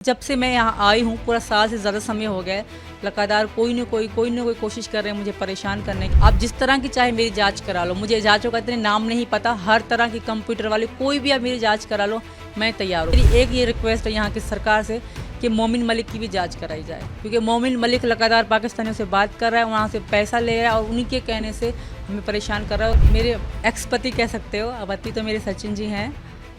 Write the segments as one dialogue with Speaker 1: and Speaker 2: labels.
Speaker 1: जब से मैं यहाँ आई हूँ पूरा साल से ज़्यादा समय हो गया है। लगातार कोई ना कोई कोशिश कर रहे हैं मुझे परेशान करने की। आप जिस तरह की चाहे मेरी जांच करा लो, मुझे जांचों का इतने नाम नहीं पता। हर तरह की कंप्यूटर वाले कोई भी आप मेरी जांच करा लो, मैं तैयार हूँ। मेरी एक ये रिक्वेस्ट है यहाँ की सरकार से कि मोमिन मलिक की भी जांच कराई जाए, क्योंकि मोमिन मलिक लगातार पाकिस्तानियों से बात कर रहा है, वहाँ से पैसा ले रहा है और उन्हीं के कहने से हमें परेशान कर रहा है। मेरे एक्स पति कह सकते हो, अब पति तो मेरे सचिन जी हैं,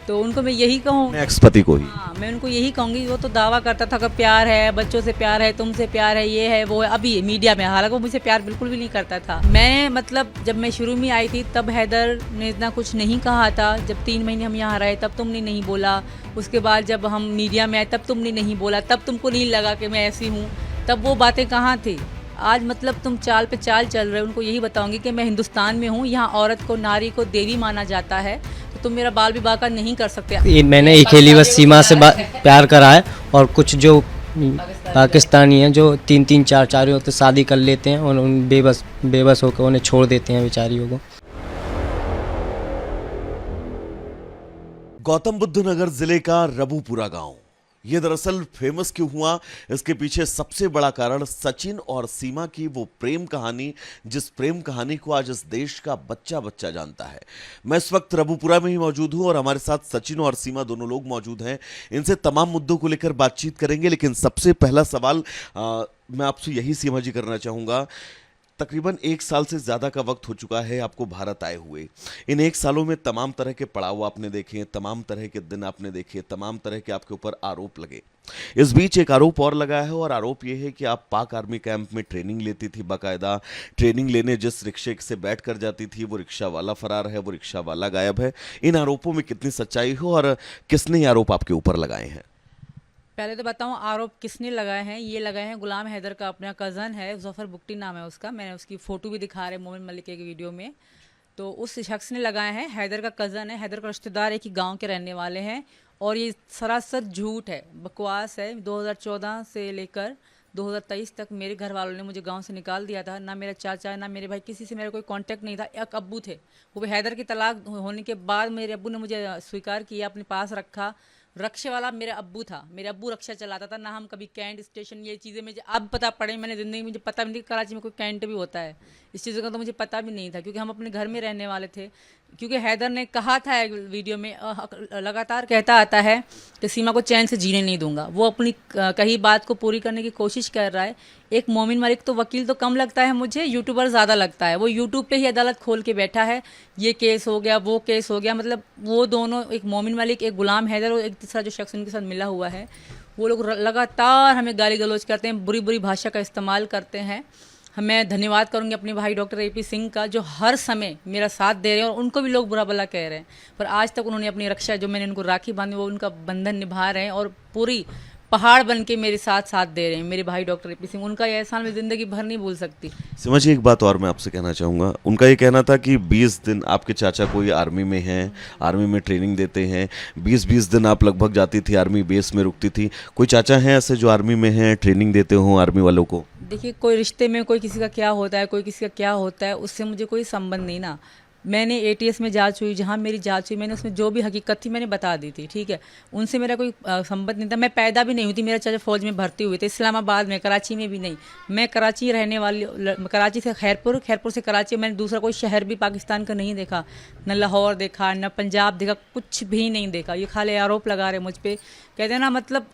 Speaker 1: तो उनको मैं यही कहूँ,
Speaker 2: एक्स पति को ही।
Speaker 1: हाँ, मैं उनको यही कहूँगी। वो तो दावा करता था कि प्यार है, बच्चों से प्यार है, तुमसे प्यार है, ये है वो है, अभी मीडिया में। हालांकि वो मुझसे प्यार बिल्कुल भी नहीं करता था। मैं मतलब जब मैं शुरू में आई थी तब हैदर ने इतना कुछ नहीं कहा था। जब 3 महीने हम यहाँ रहे तब तुमने नहीं बोला। उसके बाद जब हम मीडिया में आए तब तुमने नहीं बोला। तब तुमको नहीं लगा कि मैं ऐसी हूँ। तब वो बातें कहाँ थी। आज मतलब तुम चाल पे चाल चल रहे हो। उनको यही बताऊंगी कि मैं हिंदुस्तान में हूँ, यहाँ औरत को, नारी को देवी माना जाता है, तो तुम मेरा बाल विवाह का नहीं कर सकते।
Speaker 3: मैंने अकेली बस सीमा से प्यार करा है, और कुछ जो पाकिस्तानी हैं जो 3-3 4-4 तो शादी कर लेते हैं और उन बेबस होकर उन्हें छोड़ देते हैं बेचारियों को।
Speaker 2: गौतम बुद्ध नगर जिले का रबूपुरा गांव, ये दरअसल फेमस क्यों हुआ, इसके पीछे सबसे बड़ा कारण सचिन और सीमा की वो प्रेम कहानी, जिस प्रेम कहानी को आज इस देश का बच्चा बच्चा जानता है। मैं इस वक्त रबूपुरा में ही मौजूद हूं और हमारे साथ सचिन और सीमा दोनों लोग मौजूद हैं। इनसे तमाम मुद्दों को लेकर बातचीत करेंगे, लेकिन सबसे पहला सवाल मैं आपसे यही सीमा जी करना चाहूंगा। तकरीबन 1 साल से ज़्यादा का वक्त हो चुका है आपको भारत आए हुए। इन 1 सालों में तमाम तरह के पड़ाव आपने देखे, तमाम तरह के दिन आपने देखे, तमाम तरह के आपके ऊपर आरोप लगे। इस बीच एक आरोप और लगा है, और आरोप यह है कि आप पाक आर्मी कैंप में ट्रेनिंग लेती थी। बाकायदा ट्रेनिंग लेने जिस रिक्शे से बैठ कर जाती थी, वो रिक्शा वाला फरार है, वो रिक्शा वाला गायब है। इन आरोपों में कितनी सच्चाई हो और किसने ये आरोप आपके ऊपर लगाए हैं?
Speaker 1: पहले तो बताऊं आरोप किसने लगाए हैं। ये लगाए हैं गुलाम हैदर का अपना कज़न है, जफर बुक्टी नाम है उसका। मैंने उसकी फ़ोटो भी दिखा रहे मोमिन मलिक के वीडियो में। तो उस शख्स ने लगाए हैं। हैदर का कज़न है, हैदर का रिश्तेदार, एक ही गांव के रहने वाले हैं। और ये सरासर झूठ है, बकवास है। 2014 से लेकर 2023 तक मेरे घर वालों ने मुझे गांव से निकाल दिया था। ना मेरा चाचा, ना मेरे भाई, किसी से मेरा कोई कांटेक्ट नहीं था। एक अब्बू थे, वो भी हैदर की तलाक होने के बाद मेरे अब्बू ने मुझे स्वीकार किया, अपने पास रखा। रक्षे वाला मेरा अब्बू था, मेरा अब्बू रक्षा चलाता था। ना हम कभी कैंट स्टेशन, ये चीज़ें मुझे अब पता पड़े। मैंने ज़िंदगी में मुझे पता भी नहीं कराची में कोई कैंट भी होता है, इस चीज़ों का तो मुझे पता भी नहीं था, क्योंकि हम अपने घर में रहने वाले थे। क्योंकि हैदर ने कहा था एक वीडियो में, लगातार कहता आता है कि सीमा को चैन से जीने नहीं दूंगा। वो अपनी कही बात को पूरी करने की कोशिश कर रहा है। एक मोमिन मलिक तो वकील तो कम लगता है मुझे, यूट्यूबर ज़्यादा लगता है। वो यूट्यूब पे ही अदालत खोल के बैठा है, ये केस हो गया, वो केस हो गया। मतलब वो दोनों, एक मोमिन मलिक, एक गुलाम हैदर और एक तीसरा जो शख्स उनके साथ मिला हुआ है, वो लोग लगातार हमें गाली गलौज करते हैं, बुरी बुरी भाषा का इस्तेमाल करते हैं। मैं धन्यवाद करूंगी अपने भाई डॉक्टर AP सिंह का, जो हर समय मेरा साथ दे रहे हैं। और उनको भी लोग बुरा भला कह रहे हैं, पर आज तक उन्होंने अपनी रक्षा, जो मैंने उनको राखी बांधी, वो उनका बंधन निभा रहे हैं और पूरी पहाड़ बन के मेरे साथ दे रहे हैं। मेरे भाई डॉक्टर AP सिंह, उनका ये एहसान मैं ज़िंदगी भर नहीं भूल सकती।
Speaker 2: सीमा जी, एक बात और मैं आपसे कहना चाहूँगा। उनका ये कहना था कि 20 दिन आपके चाचा कोई आर्मी में हैं, आर्मी में ट्रेनिंग देते हैं। 20-20 दिन आप लगभग जाती थी, आर्मी बेस में रुकती थी। कोई चाचा हैं ऐसे जो आर्मी में हैं, ट्रेनिंग देते हों आर्मी वालों को?
Speaker 1: देखिए, कोई रिश्ते में कोई किसी का क्या होता है, कोई किसी का क्या होता है, उससे मुझे कोई संबंध नहीं ना। मैंने ATS में जांच हुई, जहाँ मेरी जांच हुई, मैंने उसमें जो भी हकीकत थी मैंने बता दी थी, ठीक है। उनसे मेरा कोई संबंध नहीं था। मैं पैदा भी नहीं हुई थी, मेरा चाचा फौज में भर्ती हुए थे, इस्लामाबाद में, कराची में भी नहीं। मैं कराची रहने वाली, कराची से खैरपुर, खैरपुर से कराची। मैंने दूसरा कोई शहर भी पाकिस्तान का नहीं देखा, न लाहौर देखा, न पंजाब देखा, कुछ भी नहीं देखा। ये खाली आरोप लगा रहे मुझ पर। कहते हैं ना, मतलब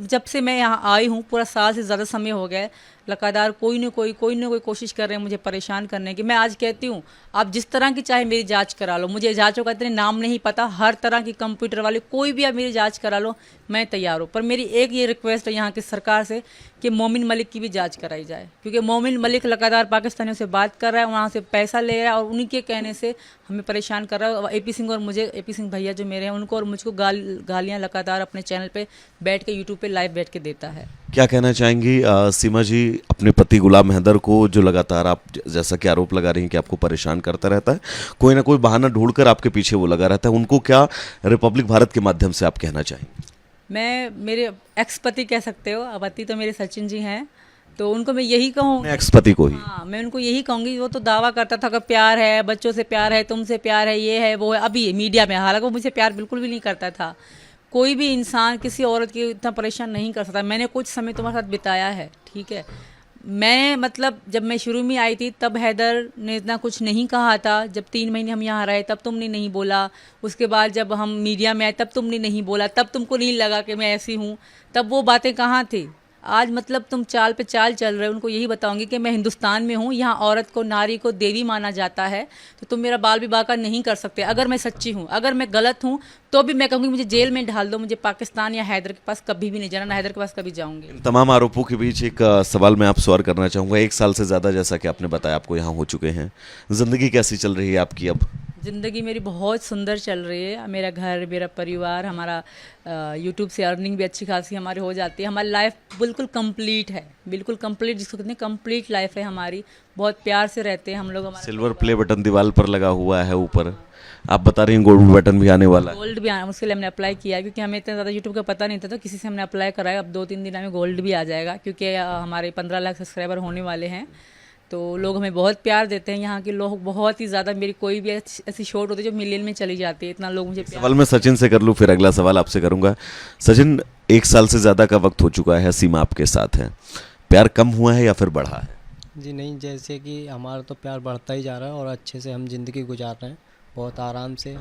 Speaker 1: जब से मैं यहाँ आई हूँ पूरा साल से ज़्यादा समय हो गया है। लगातार कोई ना कोई कोशिश कर रहे हैं मुझे परेशान करने की। मैं आज कहती हूँ, आप जिस तरह की चाहे मेरी जांच करा लो, मुझे जांचों का इतने नाम नहीं पता। हर तरह की कंप्यूटर वाले कोई भी आप मेरी जांच करा लो, मैं तैयार हूँ। पर मेरी एक ये रिक्वेस्ट है यहाँ की सरकार से कि मोमिन मलिक की भी जांच कराई जाए, क्योंकि मोमिन मलिक लगातार पाकिस्तानियों से बात कर रहा है, वहाँ से पैसा ले रहा है और उन्हीं के कहने से हमें परेशान कर रहा है। AP सिंह और मुझे, AP सिंह भैया जो मेरे हैं, उनको और मुझको गालियाँ लगातार अपने चैनल पे बैठ के, यूट्यूब पे लाइव बैठ के देता है।
Speaker 2: क्या कहना चाहेंगी सीमा जी अपने पति गुलाम हैदर को, जो लगातार आप जैसा कि आरोप लगा रही हैं कि आपको परेशान करता रहता है, कोई ना कोई बहाना ढूंढकर आपके पीछे वो लगा रहता है, उनको क्या रिपब्लिक भारत के माध्यम से आप कहना चाहेंगे?
Speaker 1: मैं, मेरे एक्स पति कह सकते हो, अब पति तो मेरे सचिन जी हैं, तो उनको मैं यही कहूँ,
Speaker 2: एक्स पति को ही।
Speaker 1: हाँ, मैं उनको यही कहूँगी। वो तो दावा करता था कि प्यार है, बच्चों से प्यार है, तुमसे प्यार है, ये है वो है, अभी मीडिया में। हालांकि वो मुझे प्यार बिल्कुल भी नहीं करता था। कोई भी इंसान किसी औरत की इतना परेशान नहीं कर सकता। मैंने कुछ समय तुम्हारे साथ बिताया है, ठीक है। मैं मतलब जब मैं शुरू में आई थी तब हैदर ने इतना कुछ नहीं कहा था। जब 3 महीने हम यहाँ रहे तब तुमने नहीं बोला। उसके बाद जब हम मीडिया में आए तब तुमने नहीं बोला। तब तुमको नहीं लगा कि मैं ऐसी हूँ। तब वो बातें कहाँ थी। आज मतलब तुम चाल पे चाल चल रहे हो। उनको यही बताऊंगी कि मैं हिंदुस्तान में हूँ, यहाँ औरत को, नारी को देवी माना जाता है। तो तुम मेरा बाल विवाह का नहीं कर सकते। अगर मैं सच्ची हूँ, अगर मैं गलत हूँ तो भी मैं कहूँगी मुझे जेल में डाल दो। मुझे पाकिस्तान या हैदर के पास कभी भी नहीं जाना, ना हैदर के पास कभी जाऊँगी।
Speaker 2: इन तमाम आरोपों के बीच एक सवाल मैं आपसे और करना चाहूँगा। 1 साल से ज़्यादा जैसा कि आपने बताया आपको यहाँ हो चुके हैं, ज़िंदगी कैसी चल रही है आपकी अब?
Speaker 1: ज़िंदगी मेरी बहुत सुंदर चल रही है। मेरा घर, मेरा परिवार, हमारा यूट्यूब से अर्निंग भी अच्छी खासी हमारी हो जाती है। हमारी लाइफ बिल्कुल कंप्लीट है, बिल्कुल कंप्लीट, जिसको कहते हैं कंप्लीट लाइफ है हमारी। बहुत प्यार से रहते हैं हम लोग। हमारा
Speaker 2: सिल्वर प्ले बटन दीवार पर लगा हुआ है ऊपर, आप बता रही हैं गोल्ड बटन भी आने वाला है।
Speaker 1: गोल्ड भी आना, उसके लिए हमने अप्लाई किया है क्योंकि हमें इतना ज़्यादा यूट्यूब का पता नहीं था। तो किसी से हमने अप्लाई कराया। अब 2-3 दिन में गोल्ड भी आ जाएगा क्योंकि हमारे 15 लाख सब्सक्राइबर होने वाले हैं। तो लोग हमें बहुत प्यार देते हैं। यहाँ के लोग बहुत ही ज़्यादा, मेरी कोई भी ऐसी शॉट होती है जो मिलियन में चली जाती है, इतना लोग मुझे प्यार।
Speaker 2: सवाल मैं सचिन से कर लूँ, फिर अगला सवाल आपसे करूंगा। सचिन, 1 साल से ज़्यादा का वक्त हो चुका है, सीमा आपके साथ है। प्यार कम हुआ है या फिर बढ़ा है?
Speaker 3: जी नहीं, जैसे कि हमारा तो प्यार बढ़ता ही जा रहा है और अच्छे से हम ज़िंदगी गुजार रहे हैं। बहुत आराम से,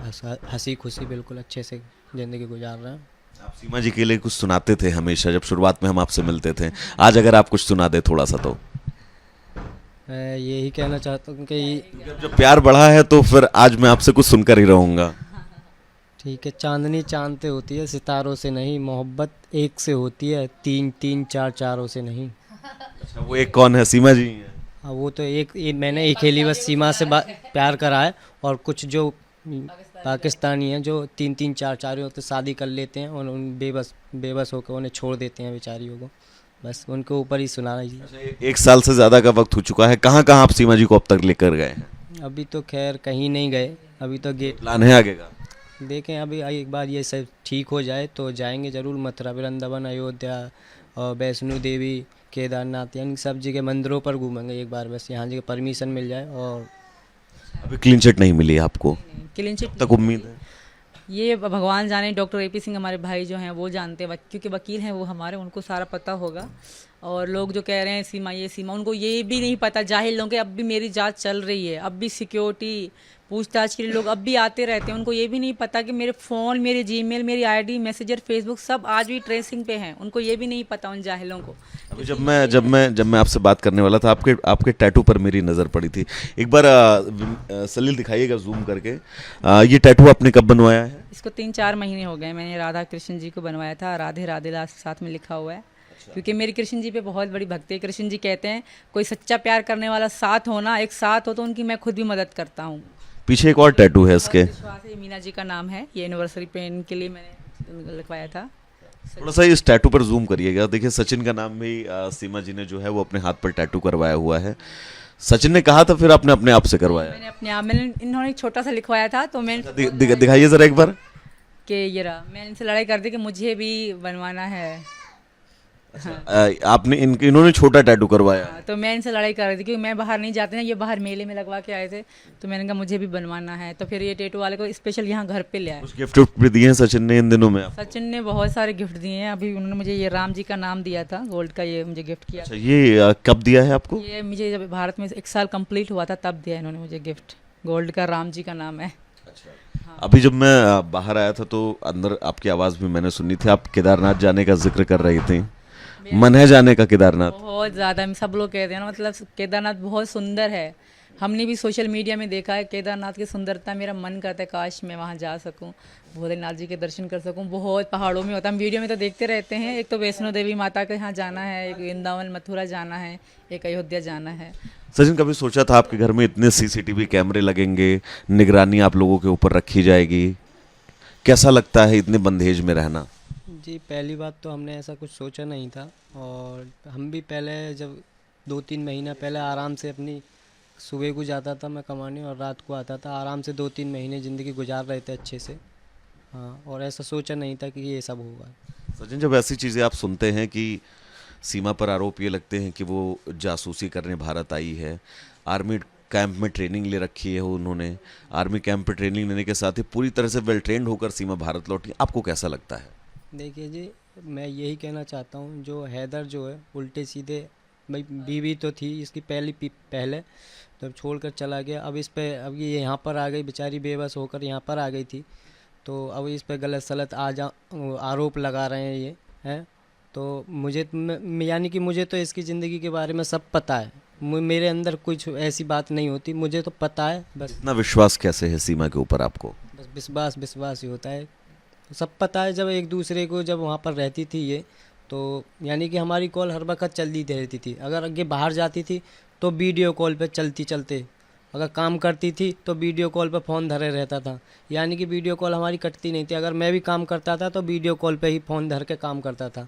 Speaker 3: हंसी खुशी, बिल्कुल अच्छे से ज़िंदगी गुजार रहे हैं।
Speaker 2: आप सीमा जी के लिए कुछ सुनाते थे हमेशा जब शुरुआत में हम आपसे मिलते थे। आज अगर आप कुछ सुना दे थोड़ा सा तो।
Speaker 3: मैं यही कहना चाहता हूँ कि
Speaker 2: जब प्यार बढ़ा है तो फिर आज मैं आपसे कुछ सुनकर ही रहूँगा।
Speaker 3: ठीक है, चांदनी चांद से होती है, सितारों से नहीं। मोहब्बत एक से होती है, 3-3 4-4 से नहीं।
Speaker 2: अच्छा, वो एक कौन है? सीमा जी हैं?
Speaker 3: हाँ, वो तो मैंने अकेली बस सीमा से प्यार करा है। और कुछ जो पाकिस्तानी हैं जो 3-3 4-4 तो शादी कर लेते हैं और उन बेबस होकर उन्हें छोड़ देते हैं बेचारियों को। बस उनके ऊपर ही सुना रही है।
Speaker 2: 1 साल से ज़्यादा का वक्त हो चुका है, कहाँ कहाँ आप सीमा जी को अब तक लेकर गए हैं?
Speaker 3: अभी तो खैर कहीं नहीं गए, अभी तो गेट
Speaker 2: प्लान है आगे का?
Speaker 3: देखें। अभी एक बार ये सब ठीक हो जाए तो जाएंगे ज़रूर। मथुरा, वृंदावन, अयोध्या और वैष्णो देवी, केदारनाथ, यानी सब जगह मंदिरों पर घूमेंगे एक बार। बस यहाँ जगह परमिशन मिल जाए। और
Speaker 2: अभी क्लीन चिट नहीं मिली आपको?
Speaker 1: क्लीन चिट
Speaker 2: तक उम्मीद है?
Speaker 1: ये भगवान जाने। डॉक्टर AP सिंह हमारे भाई जो हैं वो जानते हैं, क्योंकि वकील हैं वो हमारे, उनको सारा पता होगा। और लोग जो कह रहे हैं सीमा, ये सीमा, उनको ये भी नहीं पता, जाहिल लोग, अब भी मेरी जांच चल रही है। अब भी सिक्योरिटी पूछताछ के लिए लोग अब भी आते रहते हैं। उनको ये भी नहीं पता कि मेरे फ़ोन, मेरे जीमेल, मेरी ID, मैसेंजर, फेसबुक सब आज भी ट्रेसिंग पे हैं। उनको ये भी नहीं पता उन जाहिलों को।
Speaker 2: अभी जब मैं आपसे बात करने वाला था, आपके टैटू पर मेरी नज़र पड़ी थी। एक बार सलील दिखाइएगा जूम करके। ये टैटू आपने कब बनवाया है?
Speaker 1: इसको 3-4 महीने हो गए। मैंने राधा कृष्ण जी को बनवाया था। राधे राधे लास्ट साथ में लिखा हुआ है। क्योंकि मेरी कृष्ण जी पे बहुत बड़ी भक्ति है। कृष्ण जी कहते हैं कोई सच्चा प्यार करने वाला साथ हो ना, एक साथ हो, तो उनकी मैं खुद भी मदद करता हूँ।
Speaker 2: पीछे एक और टैटू है इसके।
Speaker 1: विश्वास है, मीना जी का नाम है। ये एनिवर्सरी पेन के लिए मैंने लिखवाया था।
Speaker 2: थोड़ा सा इस टैटू पर जूम करिएगा। देखिए, सचिन का नाम भी सीमा जी ने जो है वो अपने हाथ पर टैटू करवाया हुआ है। सचिन ने कहा था, फिर आपने अपने आप से करवाया?
Speaker 1: मैंने अपने आप, मैंने इन्होंने एक छोटा सा लिखवाया था तो मैंने
Speaker 2: दिखाइए जरा एक बार।
Speaker 1: कि ये रहा, मैंने इनसे लड़ाई कर दी कि मुझे भी बनवाना है।
Speaker 2: आपने इन्होंने छोटा टैटू करवाया?
Speaker 1: तो मैं इनसे लड़ाई कर रही थी क्योंकि मैं बाहर नहीं जाती ना, ये बाहर मेले में लगवा के आए थे। तो मैंने कहा मुझे भी बनवाना है। तो फिर ये टैटू वाले को स्पेशल यहाँ घर पे ले आए।
Speaker 2: कुछ गिफ्ट भी दिए हैं सचिन ने इन दिनों में?
Speaker 1: सचिन ने बहुत सारे गिफ्ट दिए हैं। अभी उन्होंने मुझे ये राम जी का नाम दिया था, गोल्ड का, ये मुझे गिफ्ट किया।
Speaker 2: अच्छा, ये कब दिया है आपको?
Speaker 1: ये मुझे जब भारत में 1 साल कंप्लीट हुआ था तब दिया इन्होंने मुझे गिफ्ट। गोल्ड का, राम जी का नाम है।
Speaker 2: अभी जब मैं बाहर आया था तो अंदर आपकी आवाज़ भी मैंने सुनी थी, आप केदारनाथ जाने का जिक्र कर रही थी। मन है जाने का केदारनाथ?
Speaker 1: बहुत ज़्यादा। सब लोग कहते हैं ना, मतलब केदारनाथ बहुत सुंदर है। हमने भी सोशल मीडिया में देखा है केदारनाथ की सुंदरता। मेरा मन करता है काश मैं वहाँ जा सकूँ, भोलेनाथ जी के दर्शन कर सकूँ। बहुत पहाड़ों में होता है, हम वीडियो में तो देखते रहते हैं। एक तो वैष्णो देवी माता के यहाँ जाना है, एक वृंदावन मथुरा जाना है, एक अयोध्या जाना है।
Speaker 2: सचिन, कभी सोचा था आपके घर में इतने CCTV कैमरे लगेंगे, निगरानी आप लोगों के ऊपर रखी जाएगी? कैसा लगता है इतने बंधेज में रहना?
Speaker 3: जी, पहली बात तो हमने ऐसा कुछ सोचा नहीं था। और हम भी पहले जब 2-3 महीना पहले आराम से अपनी सुबह को जाता था मैं कमाने और रात को आता था। आराम से 2-3 महीने ज़िंदगी गुजार रहे थे अच्छे से। हाँ, और ऐसा सोचा नहीं था कि ये सब होगा।
Speaker 2: सचिन, जब ऐसी चीज़ें आप सुनते हैं कि सीमा पर आरोप ये लगते हैं कि वो जासूसी करने भारत आई है, आर्मी कैंप में ट्रेनिंग ले रखी है उन्होंने, आर्मी कैंप में ट्रेनिंग लेने के साथ ही पूरी तरह से वेल ट्रेंड होकर सीमा भारत लौटी, आपको कैसा लगता है?
Speaker 3: देखिए जी, मैं यही कहना चाहता हूँ, जो हैदर जो है उल्टे सीधे, भाई बीवी तो थी इसकी पहले जब छोड़कर चला गया, अब इस पे अब ये यहाँ पर आ गई बेचारी, बेबस होकर यहाँ पर आ गई थी, तो अब इस पे गलत सलत आरोप लगा रहे हैं ये हैं। तो मुझे यानी कि मुझे तो इसकी ज़िंदगी के बारे में सब पता है, मेरे अंदर कुछ ऐसी बात नहीं होती, मुझे तो पता है बस।
Speaker 2: इतना विश्वास कैसे है सीमा के ऊपर आपको?
Speaker 3: बस विश्वास ही होता है, सब पता है। जब एक दूसरे को जब वहाँ पर रहती थी ये, तो यानी कि हमारी कॉल हर वक्त चलती रहती थी। अगर आगे बाहर जाती थी तो वीडियो कॉल पे चलते, अगर काम करती थी तो वीडियो कॉल पे फ़ोन धरे रहता था, यानी कि वीडियो कॉल हमारी कटती नहीं थी। अगर मैं भी काम करता था तो वीडियो कॉल पे ही फ़ोन धर के काम करता था।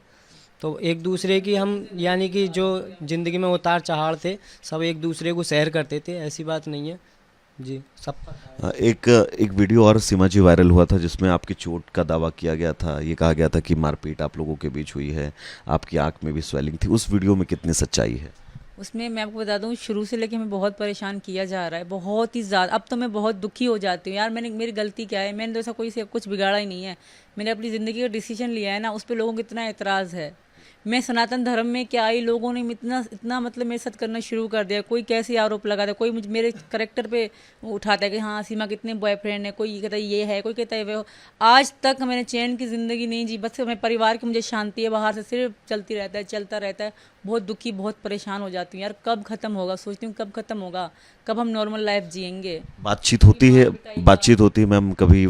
Speaker 3: तो एक दूसरे की हम यानी कि जो ज़िंदगी में उतार चढ़ाव थे सब एक दूसरे को शेयर करते थे, ऐसी बात नहीं है जी, सब पता है।
Speaker 2: एक वीडियो और सीमा जी वायरल हुआ था जिसमें आपकी चोट का दावा किया गया था, ये कहा गया था कि मारपीट आप लोगों के बीच हुई है, आपकी आंख में भी स्वेलिंग थी। उस वीडियो में कितनी सच्चाई है?
Speaker 1: उसमें मैं आपको बता दूं, शुरू से लेके हमें बहुत परेशान किया जा रहा है, बहुत ही ज़्यादा। अब तो मैं बहुत दुखी हो जाती हूँ यार, मेरी गलती क्या है? मैंने तो ऐसा कोई से कुछ बिगाड़ा ही नहीं है। मैंने अपनी ज़िंदगी का डिसीजन लिया है ना, उस पर लोगों को इतना एतराज़ है। मैं सनातन धर्म में क्या आई, लोगों ने इतना मतलब मेरे साथ करना शुरू कर दिया। कोई कैसे आरोप लगाता है, कोई मुझे मेरे करेक्टर पे उठाता है कि हाँ सीमा कितने बॉयफ्रेंड है, कोई कहता है ये है, कोई कहता है वो। आज तक मैंने चैन की ज़िंदगी नहीं जी, बस मेरे परिवार की मुझे शांति है, बाहर से सिर्फ चलता रहता है। बहुत दुखी, बहुत परेशान हो जाती हूँ यार, कब ख़त्म होगा? सोचती हूँ कब ख़त्म होगा, कब हम नॉर्मल लाइफ जिएंगे।
Speaker 2: बातचीत होती है मैम कभी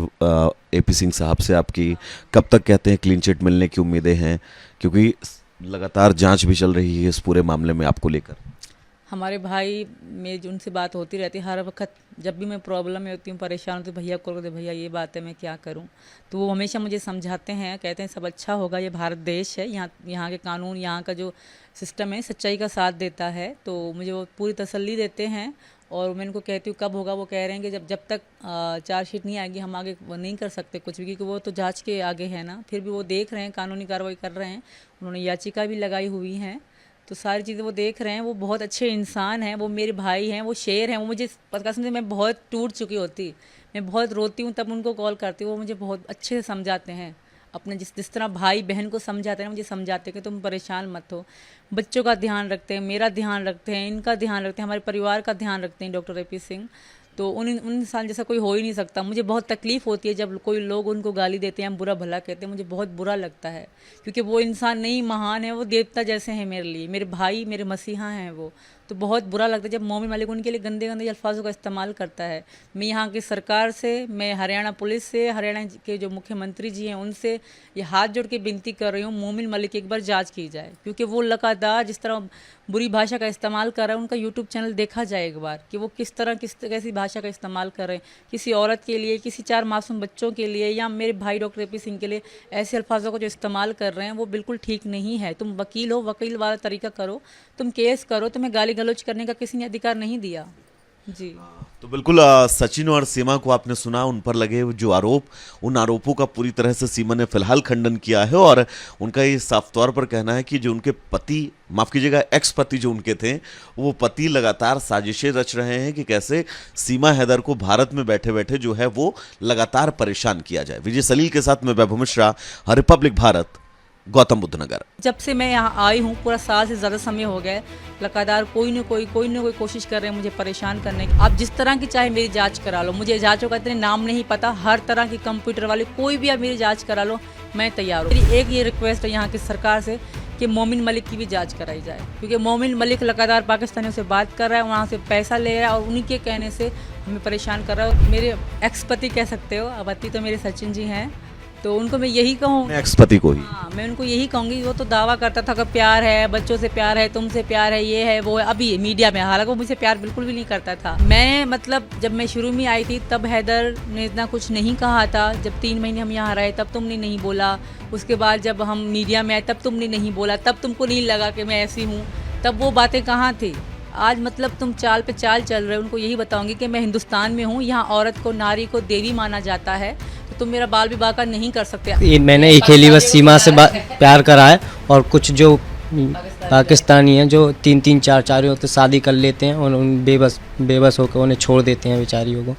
Speaker 2: एपी सिंह साहब से आपकी? कब तक कहते हैं क्लीन चिट मिलने की उम्मीदें हैं, क्योंकि लगातार जांच भी चल रही है इस पूरे मामले में आपको लेकर?
Speaker 1: हमारे भाई, मेरी उनसे बात होती रहती है हर वक्त। जब भी मैं प्रॉब्लम में होती हूँ, परेशान होती हूँ, भैया को कहते भैया ये बात है, मैं क्या करूँ? तो वो हमेशा मुझे समझाते हैं, कहते हैं सब अच्छा होगा, ये भारत देश है, यहाँ के कानून, यहाँ का जो सिस्टम है सच्चाई का साथ देता है। तो मुझे वो पूरी तसल्ली देते हैं। और मैं उनको कहती हूँ कब होगा? वो कह रहे हैं कि जब तक चार्जशीट नहीं आएगी हम आगे वो नहीं कर सकते कुछ भी, क्योंकि वो तो जांच के आगे है ना। फिर भी वो देख रहे हैं, कानूनी कार्रवाई कर रहे हैं, उन्होंने याचिका भी लगाई हुई है। तो सारी चीज़ें वो देख रहे हैं। वो बहुत अच्छे इंसान हैं, वो मेरे भाई हैं, वो शेर हैं। वो मुझे कसम से मैं बहुत टूट चुकी होती, मैं बहुत रोती हूँ, तब उनको कॉल करती हूँ। वो मुझे बहुत अच्छे से समझाते हैं, अपने जिस तरह भाई बहन को समझाते हैं, मुझे समझाते हैं कि तुम परेशान मत हो। बच्चों का ध्यान रखते हैं, मेरा ध्यान रखते हैं, इनका ध्यान रखते हैं, हमारे परिवार का ध्यान रखते हैं डॉक्टर एपी सिंह। तो उन इंसान जैसा कोई हो ही नहीं सकता। मुझे बहुत तकलीफ़ होती है जब कोई लोग उनको गाली देते हैं, बुरा भला कहते हैं, मुझे बहुत बुरा लगता है, क्योंकि वो इंसान नहीं महान है, वो देवता जैसे हैं मेरे लिए, मेरे भाई, मेरे मसीहा हैं वो। तो बहुत बुरा लगता है जब मोमिन मलिक उनके लिए गंदे गंदे अल्फाजों का इस्तेमाल करता है। मैं यहाँ की सरकार से, मैं हरियाणा पुलिस से, हरियाणा के जो मुख्यमंत्री जी हैं उनसे ये हाथ जोड़ के विनती कर रही हूँ, मोमिन मलिक की एक बार जांच की जाए, क्योंकि वो लगातार जिस तरह बुरी भाषा का इस्तेमाल कर रहा है, उनका यूट्यूब चैनल देखा जाए एक बार कि वो कैसी भाषा का इस्तेमाल कर रहे हैं किसी औरत के लिए, किसी 4 मासूम बच्चों के लिए, या मेरे भाई डॉक्टर एपी सिंह के लिए। ऐसे अल्फाजों को जो इस्तेमाल कर रहे हैं वो बिल्कुल ठीक नहीं है। तुम वकील हो, वकील वाला तरीका करो, तुम केस करो, तुम्हें गाली गलौज करने का किसी ने अधिकार नहीं दिया जी।
Speaker 2: तो बिल्कुल सचिन और सीमा को आपने सुना, उन पर लगे जो आरोप, उन आरोपों का पूरी तरह से सीमा ने फिलहाल खंडन किया है। और उनका ये साफ तौर पर कहना है कि जो उनके पति, माफ कीजिएगा एक्स पति जो उनके थे, वो पति लगातार साजिशें रच रहे हैं कि कैसे सीमा हैदर को भारत में बैठे बैठे जो है वो लगातार परेशान किया जाए। विजय सलील के साथ मैं वैभव मिश्रा, रिपब्लिक भारत, गौतम बुद्ध नगर।
Speaker 1: जब से मैं यहाँ आई हूँ पूरा साल से ज़्यादा समय हो गया, लगातार कोई ना कोई कोशिश कर रहे हैं मुझे परेशान करने की। आप जिस तरह की चाहे मेरी जांच करा लो, मुझे जांचों का इतने नाम नहीं पता, हर तरह की कंप्यूटर वाली कोई भी आप मेरी जांच करा लो, मैं तैयार हूँ। मेरी एक ये रिक्वेस्ट है यहाँ की सरकार से कि मोमिन मलिक की भी जांच कराई जाए, क्योंकि मोमिन मलिक लगातार पाकिस्तानियों से बात कर रहा है, वहाँ से पैसा ले रहा है और उन्हीं के कहने से हमें परेशान कर रहा है। मेरे एक्स पति कह सकते हो, पति तो मेरे सचिन जी हैं, तो उनको मैं यही कहूँ,
Speaker 2: एक्स पति को ही,
Speaker 1: हाँ मैं उनको यही कहूँगी। वो तो दावा करता था कि प्यार है, बच्चों से प्यार है, तुमसे प्यार है, ये है वो है, अभी मीडिया में, हालांकि वो मुझसे प्यार बिल्कुल भी नहीं करता था। मैं मतलब जब मैं शुरू में आई थी तब हैदर ने इतना कुछ नहीं कहा था। जब 3 महीने हम यहाँ रहे तब तुमने नहीं बोला, उसके बाद जब हम मीडिया में आए तब तुमने नहीं बोला, तब तुमको नहीं लगा कि मैं ऐसी हूँ, तब वो बातें कहाँ थी। आज मतलब तुम चाल पे चाल चल रहे हो। उनको यही बताऊंगी कि मैं हिंदुस्तान में हूँ, यहाँ औरत को, नारी को देवी माना जाता है, तो तुम मेरा बाल विवाह का नहीं कर सकते।
Speaker 3: मैंने अकेली बस सीमा से प्यार करा है, और कुछ जो पाकिस्तानी हैं जो 3-3 4-4 होते शादी कर लेते हैं और बेबस होकर उन्हें छोड़ देते हैं बेचारियों को।